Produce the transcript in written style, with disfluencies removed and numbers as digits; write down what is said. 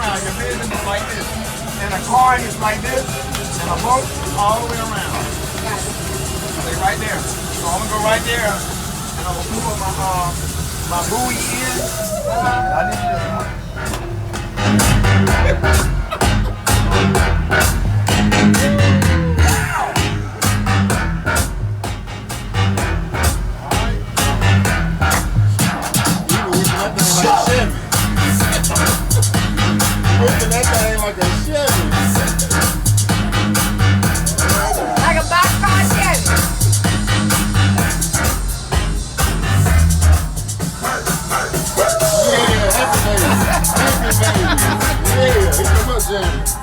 around. Your business is like this. And a car is like this. And a boat all the way around. Stay right there. So I'm gonna go right there. And I'm gonna put my buoy in. I need you to That thing like a Chevy. Like a boxcar Chevy. Yeah, happy baby. Happy baby. Yeah, come on, Jamie.